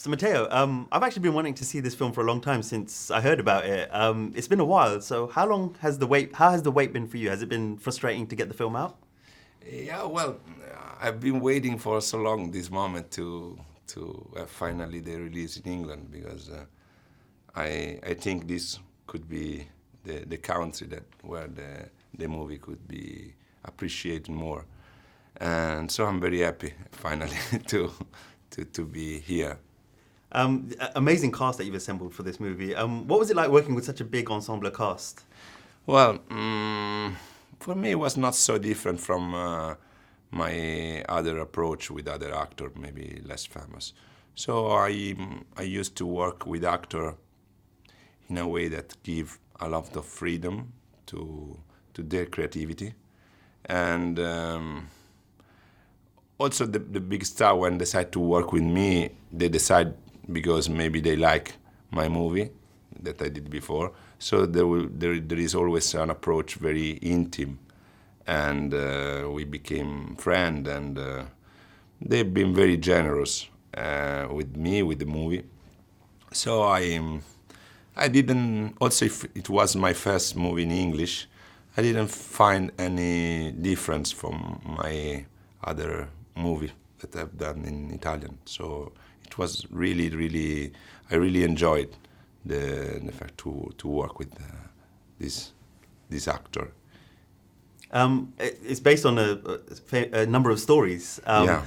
So Matteo, I've actually been wanting to see this film for a long time since I heard about it. It's been a while. So how has the wait been for you? Has it been frustrating to get the film out? Yeah, well, I've been waiting for so long this moment to finally the release in England because I think this could be the country where the movie could be appreciated more, and so I'm very happy finally to be here. Amazing cast that you've assembled for this movie. What was it like working with such a big ensemble cast? Well, for me, it was not so different from my other approach with other actors, maybe less famous. So I used to work with actors in a way that give a lot of freedom to their creativity, and also the big star when they decide to work with me, they decide because maybe they like my movie that I did before. So there is always an approach very intimate, and we became friends, and they've been very generous with me, with the movie. So I didn't, also if it was my first movie in English, I didn't find any difference from my other movie that I've done in Italian. So it was really, I really enjoyed the fact to work with this actor. It's based on a number of stories. Yeah.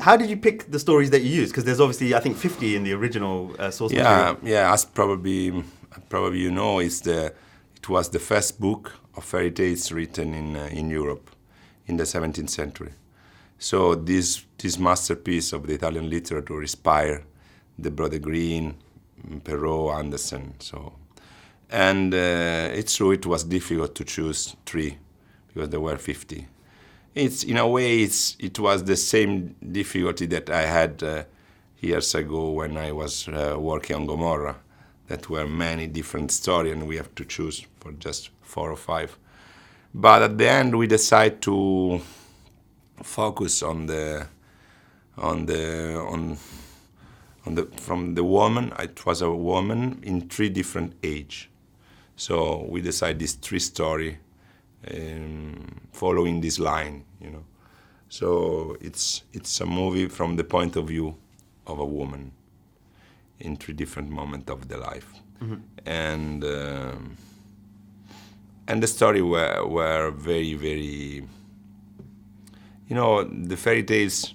How did you pick the stories that you use? Because there's obviously, I think, 50 in the original source material. Yeah. As probably you know, it was the first book of fairy tales written in Europe in the 17th century. So this masterpiece of the Italian literature inspired the Brother Green, Perrault, Andersen. So, and it's true it was difficult to choose 3 because there were 50. It's in a way it was the same difficulty that I had years ago when I was working on Gomorrah. That were many different stories, and we have to choose for just 4 or 5. But at the end, we decided to focus on from the woman. It was a woman in 3 different age. So we decided these 3 stories following this line, you know. So it's a movie from the point of view of a woman in 3 different moments of the life, and the story were very, you know, the fairy tales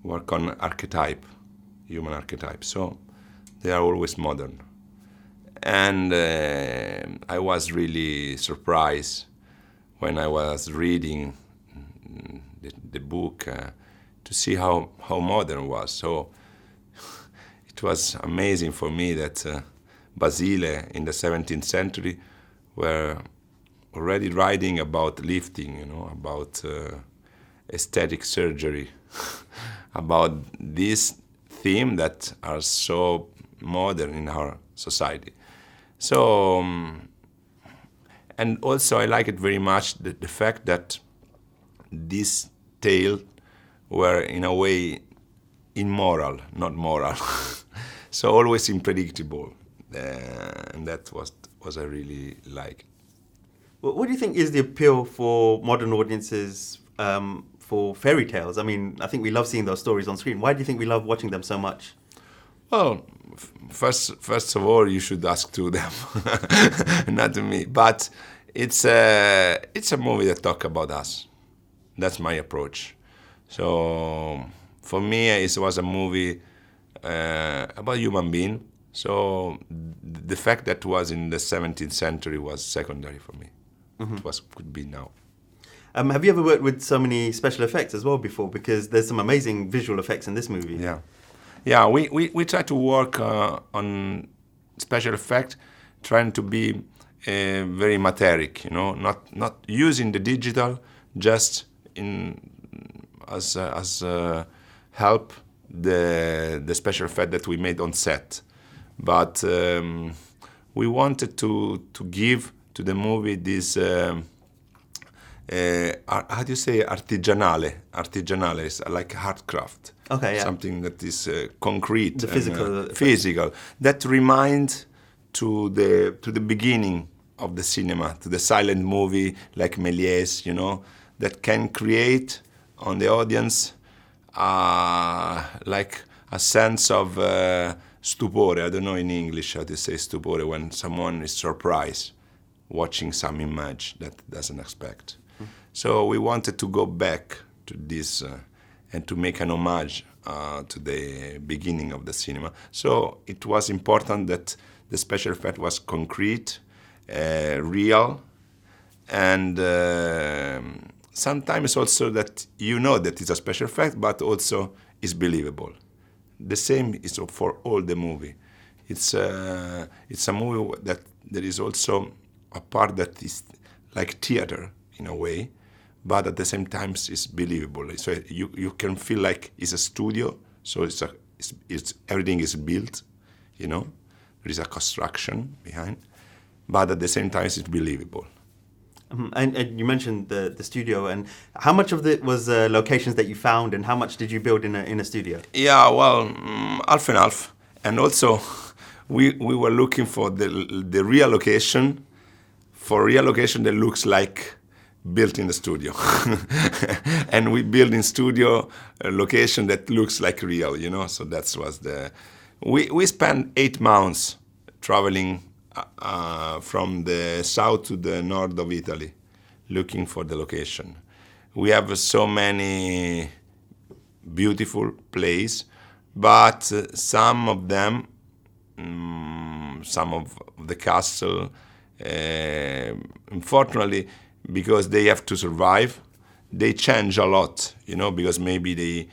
work on archetype, human archetype, so they are always modern. And I was really surprised when I was reading the book to see how modern it was. So it was amazing for me that Basile in the 17th century were already writing about lifting, you know, about aesthetic surgery, about this theme that are so modern in our society. So, and also I like it very much the fact that this tale were in a way immoral, not moral. So always unpredictable, and that was I really like. What do you think is the appeal for modern audiences for fairy tales? I mean, I think we love seeing those stories on screen. Why do you think we love watching them so much? Well, first of all, you should ask to them, not to me. But it's a movie that talks about us. That's my approach. So for me, it was a movie about human being. So the fact that it was in the 17th century was secondary for me. It could be now. Have you ever worked with so many special effects as well before? Because there's some amazing visual effects in this movie. Yeah. We try to work on special effect, trying to be very materic, you know, not using the digital just as help the special effect that we made on set, but we wanted to give to the movie this how do you say artigianale? Artigianale is like art craft. Okay, yeah. Something that is concrete, The and, physical. physical. That reminds to the beginning of the cinema, to the silent movie like Méliès, that can create on the audience like a sense of stupore. I don't know in English how to say stupore, when someone is surprised watching some image that doesn't expect. So we wanted to go back to this and to make an homage to the beginning of the cinema. So it was important that the special effect was concrete, real, and sometimes also that that it's a special effect, but also is believable. The same is for all the movie. It's a movie that there is also a part that is like theater in a way, but at the same time it's believable. So you can feel like it's a studio. So it's everything is built, There is a construction behind, but at the same time it's believable. And you mentioned the studio, and how much of it was locations that you found, and how much did you build in a studio? Yeah, well, half and half, and also we were looking for the real location, that looks like built in the studio, and we built in studio a location that looks like real, So that was we spent 8 months traveling from the south to the north of Italy, looking for the location. We have so many beautiful places, but some of them, some of the castle, unfortunately, because they have to survive, they change a lot, because maybe they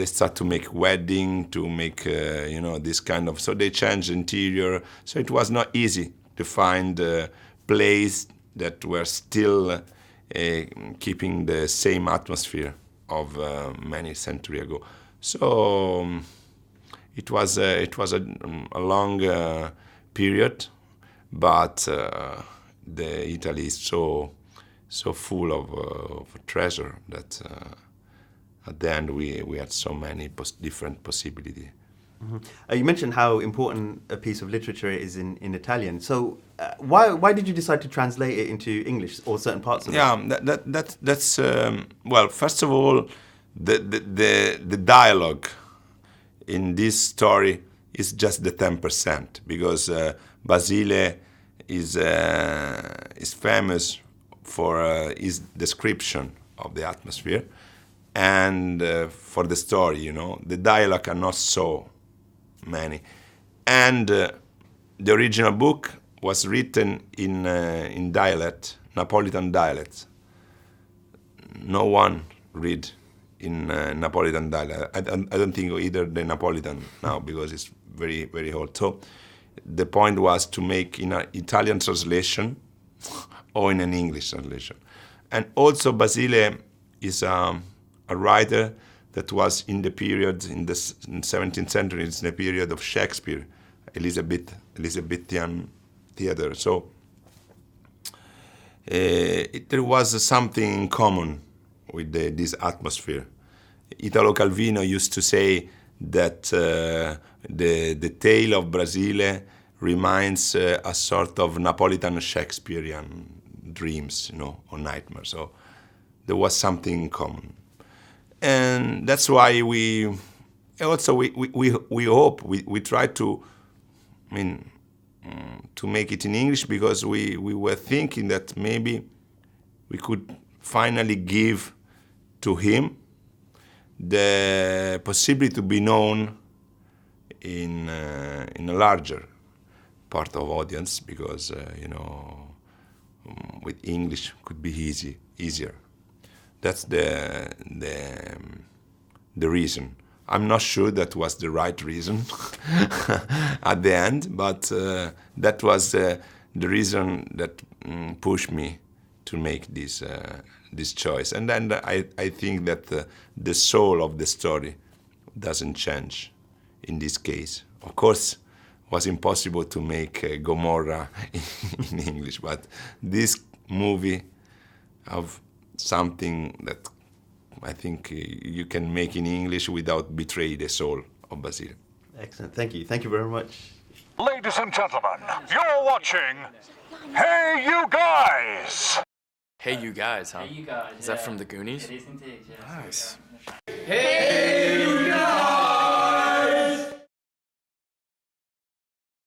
start to make wedding, to make, this kind of, so they change interior. So it was not easy to find a place that were still keeping the same atmosphere of many centuries ago. So it was a long period, but the Italy is so full of treasure that at the end we had so many different possibilities. Mm-hmm. You mentioned how important a piece of literature is in Italian. So why did you decide to translate it into English, or certain parts of it? Yeah, that's well. First of all, the dialogue in this story is just the 10%, because Basile is famous for his description of the atmosphere and for the story. The dialogue are not so many, and the original book was written in dialect, Napolitan dialect. No one read in Napolitan dialect. I don't think either the Napolitan now, because it's very, very old. So the point was to make in an Italian translation or in an English translation. And also Basile is a writer that was in the period, in the 17th century, it's the period of Shakespeare, Elizabethan theater. So there was something in common with this atmosphere. Italo Calvino used to say that the tale of Basile reminds a sort of Napolitan Shakespearean dreams, or nightmares. So there was something in common. And that's why we hope, we try to, to make it in English, because we were thinking that maybe we could finally give to him the possibility to be known in a larger part of audience, because with English could be easier. That's the reason. I'm not sure that was the right reason at the end, but that was the reason that pushed me to make this choice. And then I think that the soul of the story doesn't change in this case. Of course, it was impossible to make Gomorrah in English, but this movie of something that I think you can make in English without betray the soul of Basile. Excellent. Thank you. Thank you very much. Ladies and gentlemen, you're watching Hey You Guys! Hey You Guys, huh? Hey, you guys. Is that from the Goonies? It is indeed, yes. Nice. Hey,